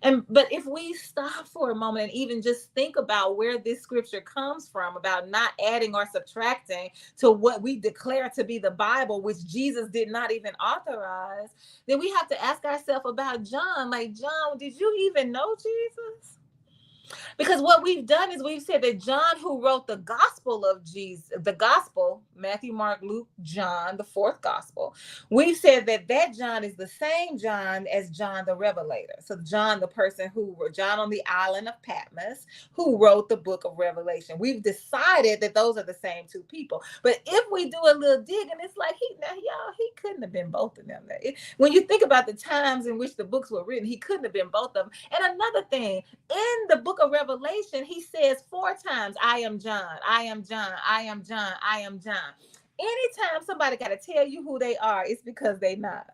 But if we stop for a moment and even just think about where this scripture comes from about not adding or subtracting to what we declare to be the Bible, which Jesus did not even authorize, then we have to ask ourselves about John. Like, John, did you even know Jesus? Because what we've done is we've said that John, who wrote the gospel of Jesus, the gospel, Matthew, Mark, Luke, John, the fourth gospel, we've said that John is the same John as John the Revelator. So John, the person John on the island of Patmos, who wrote the book of Revelation. We've decided that those are the same two people. But if we do a little digging, it's like, he couldn't have been both of them. When you think about the times in which the books were written, he couldn't have been both of them. And another thing, in the book of Revelation, he says 4 times, I am John, I am John, I am John, I am John. Anytime somebody got to tell you who they are, it's because they not.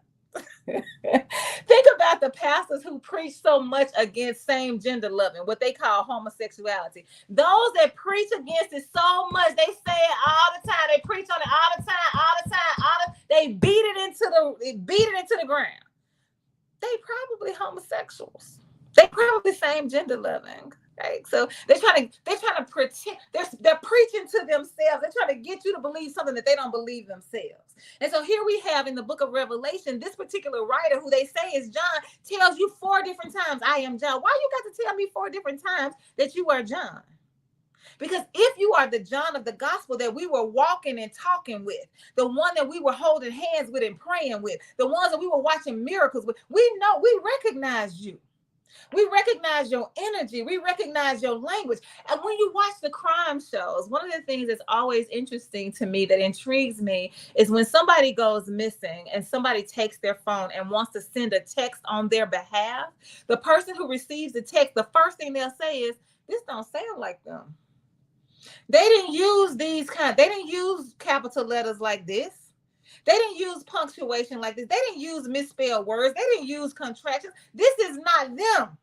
Think about the pastors who preach so much against same gender loving, what they call homosexuality. Those that preach against it so much, they say it all the time. They preach on it all the time, they beat it into the ground. They probably homosexuals. They probably same gender loving. Right? So they're trying to pretend they're preaching to themselves. They're trying to get you to believe something that they don't believe themselves. And so here we have in the book of Revelation, this particular writer who they say is John tells you 4 different times, I am John. Why you got to tell me 4 different times that you are John? Because if you are the John of the gospel that we were walking and talking with, the one that we were holding hands with and praying with, the ones that we were watching miracles with, we recognize you. We recognize your energy. We recognize your language. And when you watch the crime shows, one of the things that's always interesting to me, that intrigues me, is when somebody goes missing and somebody takes their phone and wants to send a text on their behalf, the person who receives the text, the first thing they'll say is, this don't sound like them. They didn't use capital letters like this. They didn't use punctuation like this. They didn't use misspelled words. They didn't use contractions. This is not them.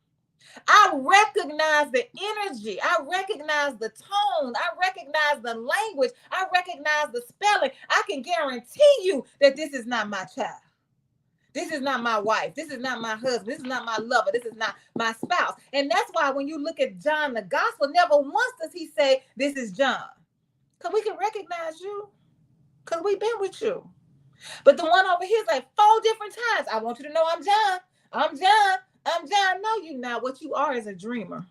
I recognize the energy. I recognize the tone. I recognize the language. I recognize the spelling. I can guarantee you that this is not my child. This is not my wife. This is not my husband. This is not my lover. This is not my spouse. And that's why when you look at John the gospel, never once does he say, this is John. Because we can recognize you. Because we've been with you. But the one over here is like 4 different times. I want you to know I'm John. I'm John. I'm John. No, you not. What you are is a dreamer.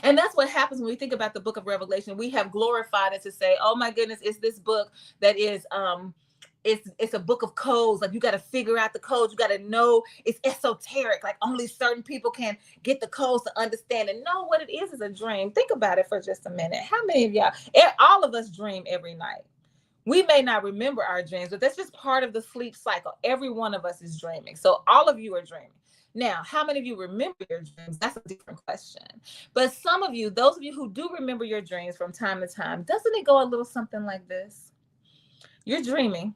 And that's what happens when we think about the book of Revelation. We have glorified it to say, oh my goodness, it's this book that is it's a book of codes. Like you got to figure out the codes. You got to know it's esoteric. Like only certain people can get the codes to understand and know what it is a dream. Think about it for just a minute. How many of y'all, all of us dream every night. We may not remember our dreams, but that's just part of the sleep cycle. Every one of us is dreaming. So all of you are dreaming. Now, how many of you remember your dreams? That's a different question. But some of you, those of you who do remember your dreams from time to time, doesn't it go a little something like this? You're dreaming.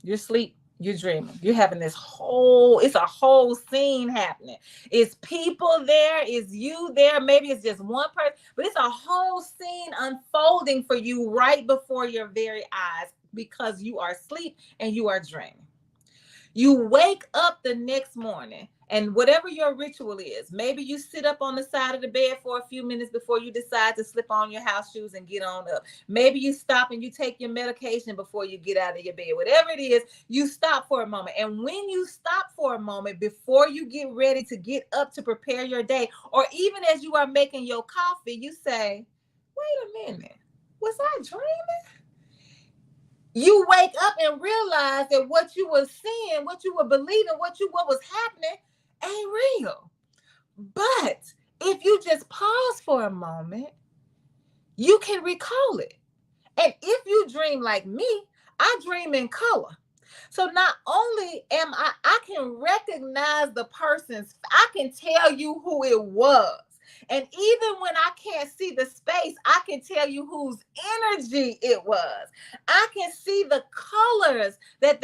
You're asleep. You're dreaming. You're having this whole, it's a whole scene happening. It's people there, it's you there, maybe it's just one person, but it's a whole scene unfolding for you right before your very eyes because you are asleep and you are dreaming. You wake up the next morning, and whatever your ritual is, maybe you sit up on the side of the bed for a few minutes before you decide to slip on your house shoes and get on up. Maybe you stop and you take your medication before you get out of your bed. Whatever it is, you stop for a moment. And when you stop for a moment before you get ready to get up to prepare your day, or even as you are making your coffee, you say, wait a minute, was I dreaming? You wake up and realize that what you were seeing, what you were believing, what was happening ain't real. But if you just pause for a moment, you can recall it. And if you dream like me, I dream in color. So not only am I can recognize the person's, I can tell you who it was. And even when I can't see the space, I can tell you whose energy it was. I can see the colors that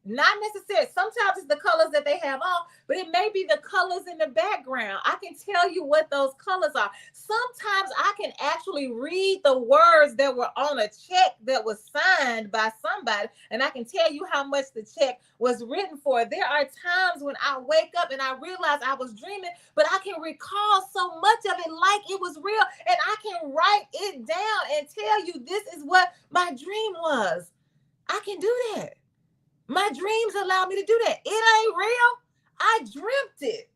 not necessarily, sometimes it's the colors that they have on, but it may be the colors in the background. I can tell you what those colors are. Sometimes I can actually read the words that were on a check that was signed by somebody, and I can tell you how much the check was written for. There are times when I wake up and I realize I was dreaming, but I can recall so much of it like it was real, and I can write it down and tell you this is what my dream was. I can do that. My dreams allow me to do that. It ain't real. I dreamt it.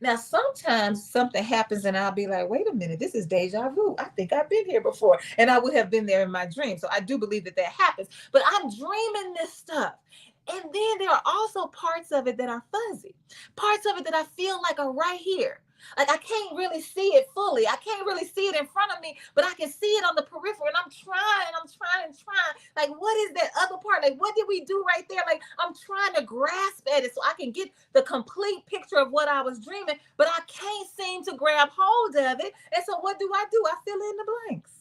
Now, sometimes something happens and I'll be like, wait a minute, this is deja vu. I think I've been here before. And I would have been there in my dream. So I do believe that happens. But I'm dreaming this stuff. And then there are also parts of it that are fuzzy. Parts of it that I feel like are right here. Like I can't really see it fully. I can't really see it in front of me, but I can see it on the periphery. And I'm trying. Like, what is that other part? Like, what did we do right there? Like, I'm trying to grasp at it so I can get the complete picture of what I was dreaming, but I can't seem to grab hold of it. And so what do? I fill in the blanks.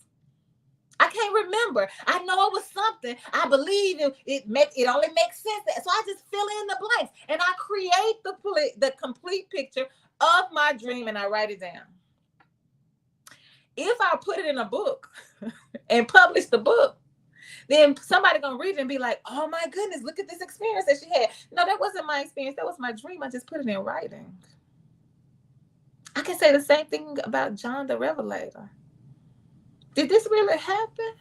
I can't remember. I know it was something. I believe it only makes sense. So I just fill in the blanks and I create the complete picture of my dream and I write it down. If I put it in a book and publish the book, then somebody gonna read it and be like, oh my goodness, look at this experience that she had. No, that wasn't my experience. That was my dream. I just put it in writing. I can say the same thing about John the Revelator. Did this really happen?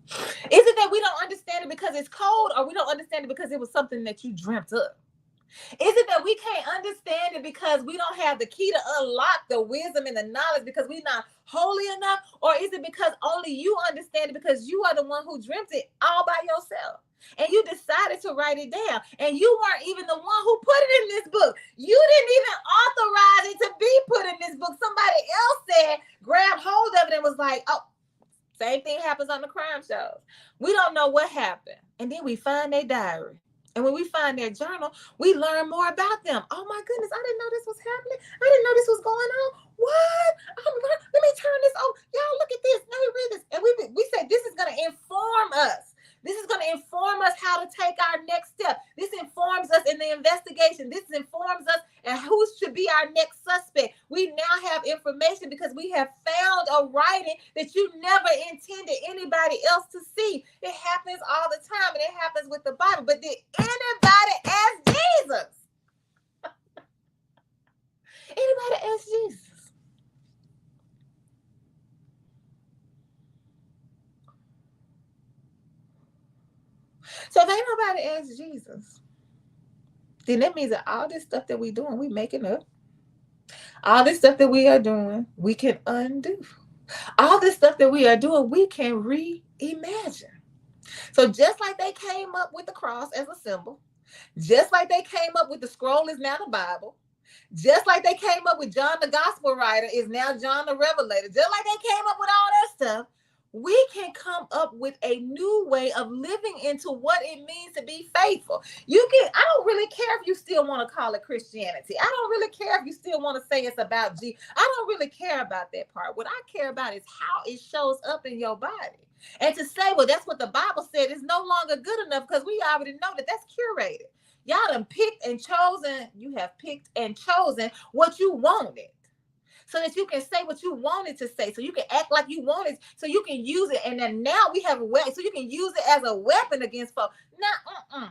Is it that we don't understand it because it's cold, or we don't understand it because it was something that you dreamt up? Is it that we can't understand it because we don't have the key to unlock the wisdom and the knowledge because we're not holy enough? Or is it because only you understand it because you are the one who dreamt it all by yourself? And you decided to write it down. And you weren't even the one who put it in this book. You didn't even authorize it to be put in this book. Somebody else said, grabbed hold of it and was like, oh, same thing happens on the crime shows. We don't know what happened. And then we find their diary. And when we find their journal, we learn more about them. Oh my goodness, I didn't know this was happening. I didn't know this was going on. What? Let me turn this on. Y'all look at this. Let me read this. And we say this is going to inform us. This is going to inform us how to take our next step. This informs us in the investigation. This informs us and who should be our next suspect. We now have information because we have found a writing that you never intended anybody else to see. It happens all the time, and it happens with the Bible. But did anybody ask Jesus? Anybody ask Jesus? So if ain't nobody asked Jesus, then that means that all this stuff that we're doing, we making up. All this stuff that we are doing, we can undo. All this stuff that we are doing, we can reimagine. So just like they came up with the cross as a symbol, just like they came up with the scroll is now the Bible, just like they came up with John the Gospel writer is now John the Revelator, just like they came up with all that stuff, we can come up with a new way of living into what it means to be faithful. I don't really care if you still want to call it Christianity. I don't really care if you still want to say it's about Jesus. I don't really care about that part. What I care about is how it shows up in your body. And to say, well, that's what the Bible said is no longer good enough, because we already know that that's curated. Y'all done picked and chosen. You have picked and chosen what you wanted, so that you can say what you wanted to say, so you can act like you wanted, so you can use it. And then now we have a way, so you can use it as a weapon against folks. Now,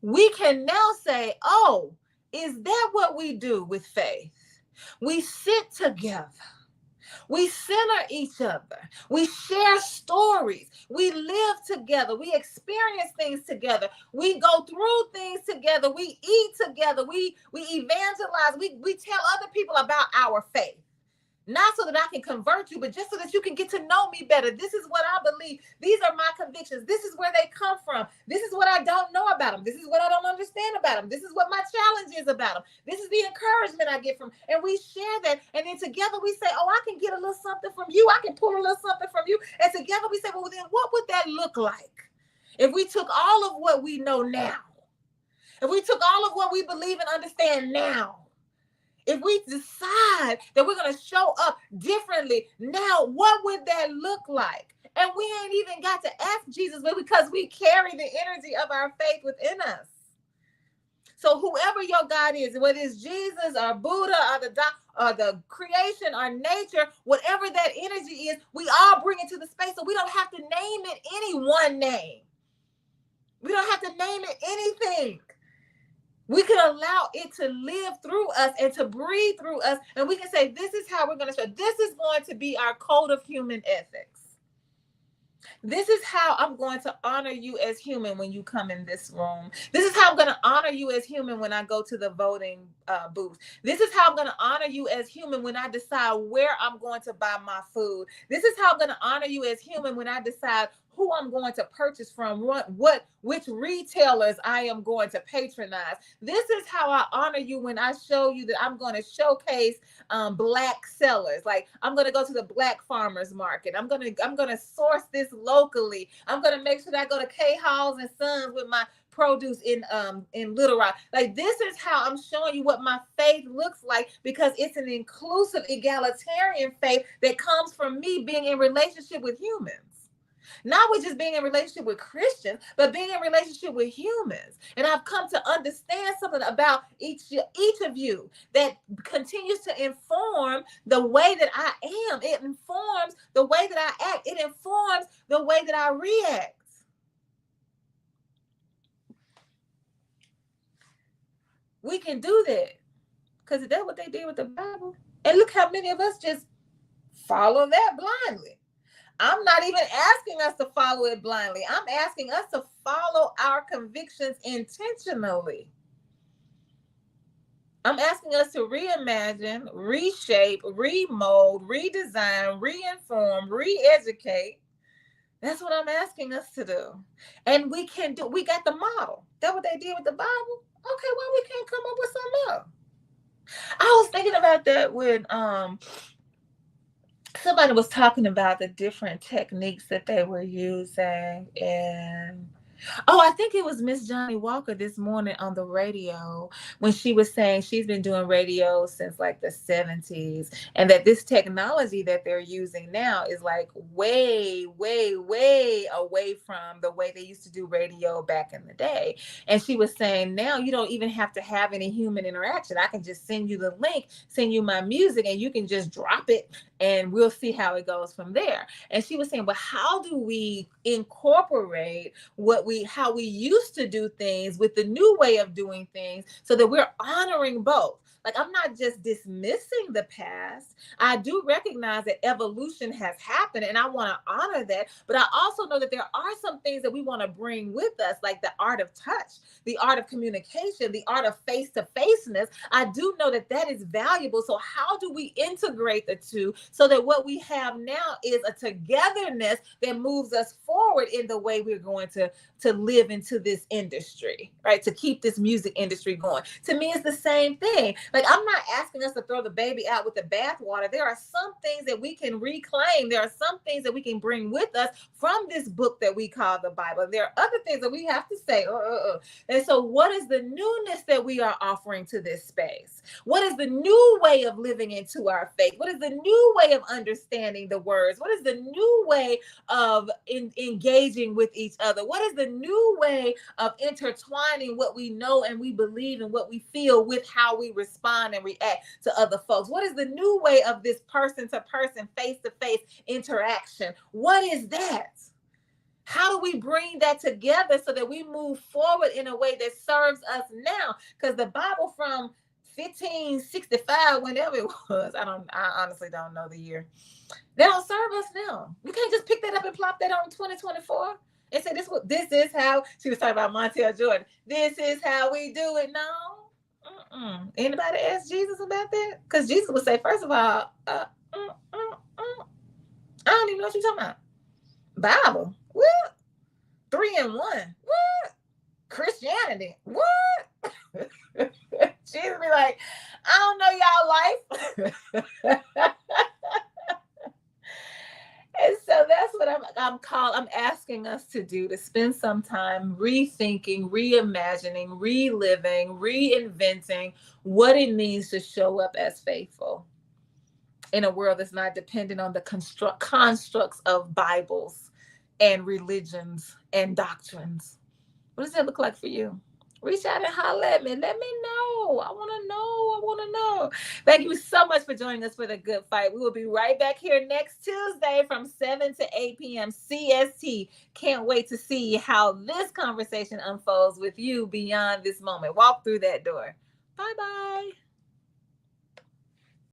we can now say, oh, is that what we do with faith? We sit together. We center each other. We share stories. We live together. We experience things together. We go through things together. We eat together. We evangelize. We tell other people about our faith. Not so that I can convert you, but just so that you can get to know me better. This is what I believe. These are my convictions. This is where they come from. This is what I don't know about them. This is what I don't understand about them. This is what my challenge is about them. This is the encouragement I get from, and we share that. And then together we say, oh, I can get a little something from you. I can pull a little something from you. And together we say, well, then what would that look like if we took all of what we know now? If we took all of what we believe and understand now? If we decide that we're going to show up differently now, what would that look like? And we ain't even got to ask Jesus, but because we carry the energy of our faith within us. So whoever your God is, whether it's Jesus or Buddha or the creation or nature, whatever that energy is, we all bring it to the space. So we don't have to name it any one name. We don't have to name it anything. We can allow it to live through us and to breathe through us. And we can say, this is how we're going to show. This is going to be our code of human ethics. This is how I'm going to honor you as human when you come in this room. This is how I'm going to honor you as human when I go to the voting booth. This is how I'm going to honor you as human when I decide where I'm going to buy my food. This is how I'm going to honor you as human when I decide who I'm going to purchase from, which retailers I am going to patronize. This is how I honor you when I show you that I'm going to showcase Black sellers. Like, I'm going to go to the Black farmers market. I'm going to source this locally. I'm going to make sure that I go to K Halls and Sons with my produce in Little Rock. Like, this is how I'm showing you what my faith looks like, because it's an inclusive, egalitarian faith that comes from me being in relationship with humans. Not with just being in relationship with Christians, but being in relationship with humans. And I've come to understand something about each of you that continues to inform the way that I am. It informs the way that I act. It informs the way that I react. We can do that because that's what they did with the Bible. And look how many of us just follow that blindly. I'm not even asking us to follow it blindly. I'm asking us to follow our convictions intentionally. I'm asking us to reimagine, reshape, remold, redesign, reinform, re-educate. That's what I'm asking us to do. And we can do, we got the model. That's what they did with the Bible. Okay, well, we can't come up with something else. I was thinking about that when somebody was talking about the different techniques that they were using. And I think it was Miss Johnny Walker this morning on the radio when she was saying she's been doing radio since like the 70s, and that this technology that they're using now is like way, way, way away from the way they used to do radio back in the day. And she was saying now you don't even have to have any human interaction. I can just send you the link, send you my music, and you can just drop it and we'll see how it goes from there. And she was saying, well, how do we incorporate how we used to do things with the new way of doing things so that we're honoring both? Like, I'm not just dismissing the past. I do recognize that evolution has happened and I want to honor that. But I also know that there are some things that we want to bring with us, like the art of touch, the art of communication, the art of face-to-faceness. I do know that that is valuable. So how do we integrate the two so that what we have now is a togetherness that moves us forward in the way we're going to to live into this industry, right? To keep this music industry going. To me, it's the same thing. Like, I'm not asking us to throw the baby out with the bathwater. There are some things that we can reclaim. There are some things that we can bring with us from this book that we call the Bible. There are other things that we have to say. And so what is the newness that we are offering to this space? What is the new way of living into our faith? What is the new way of understanding the words? What is the new way of engaging with each other? What is the new way of intertwining what we know and we believe and what we feel with how we respond and react to other folks? What is the new way of this person to person, face to face interaction? What is that? How do we bring that together so that we move forward in a way that serves us now? Because the Bible from 1565, whenever it was, I honestly don't know the year. They don't serve us now. You can't just pick that up and plop that on 2024 and say this is how she was talking about Montel Jordan. This is how we do it. No. Anybody ask Jesus about that? Because Jesus would say, first of all, I don't even know what you're talking about. Bible. What? 3 in 1. What? Christianity. What? Jesus be like, I don't know y'all life. And so that's what I'm asking us to do, to spend some time rethinking, reimagining, reliving, reinventing what it means to show up as faithful in a world that's not dependent on the constructs of Bibles and religions and doctrines. What does that look like for you? Reach out and holler at me. Let me know. I want to know. Thank you so much for joining us for The Good Fight. We will be right back here next Tuesday from 7 to 8 p.m. CST. Can't wait to see how this conversation unfolds with you beyond this moment. Walk through that door. Bye-bye.